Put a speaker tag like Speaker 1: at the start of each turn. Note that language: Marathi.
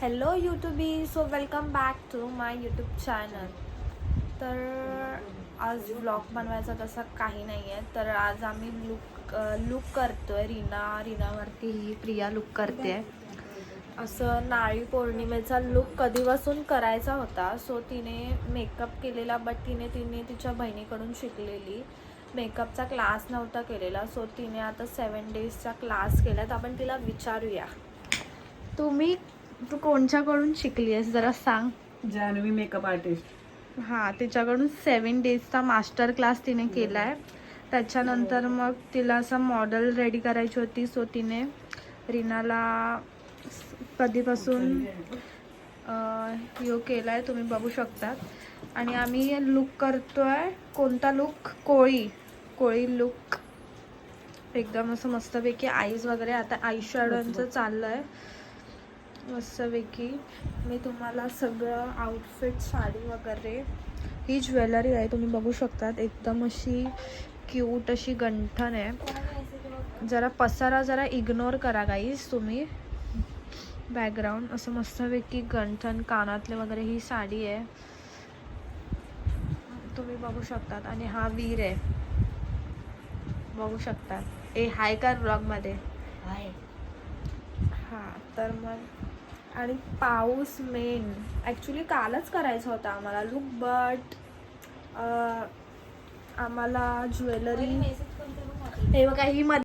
Speaker 1: हॅलो यूट्यूबी, so welcome back to my YouTube channel. तर आज व्लॉग बनवायचा तसा काही नाही आहे. तर आज आम्ही लुक करतो आहे. रीनावरती ही प्रिया लुक करते आहे. असं नारळी पौर्णिमेचा लुक कधीपासून करायचा होता. सो तिने मेकअप केलेला, बट तिने तिच्या बहिणीकडून शिकलेली. मेकअपचा क्लास नव्हता केलेला. सो तिने आता 7 डेजचा क्लास केला. तर आपण तिला विचारूया, तू कोणच्याकडून शिकली आहेस जरा सांग.
Speaker 2: Janhavi makeup artist.
Speaker 1: हां, तिच्याकडून 7 डेजचा मास्टर क्लास तिने केला आहे. त्याच्यानंतर मग तिला असं मॉडेल रेडी करायची होती. सो तिने रीनाला कधीपासून यो केला आहे तुम्ही बघू शकतात. आणि आम्ही लुक करतो आहे. कोणता लुक? कोळी लुक. एकदम असं मस्तपैकी आईज वगैरे. आता आय शॅडोचं चाललं आहे मस्तपैकी. मी तुम्हाला सगळं आउटफिट, साडी वगैरे, ही ज्वेलरी आहे तुम्ही बघू शकतात. एकदम अशी क्यूट अशी गंठण आहे. जरा पसारा जरा इग्नोर करा गाईज तुम्ही. बॅकग्राऊंड असं मस्तपैकी गंठण, कानातले वगैरे. ही साडी आहे तुम्ही बघू शकतात. आणि हा वीर आहे बघू शकतात. हाय का व्लॉगमध्ये? हां, तर मग आणि पाऊस मेन ॲक्च्युली कालच करायचा होता आम्हाला लुक, बट आम्हाला ज्वेलरी हे बघा ही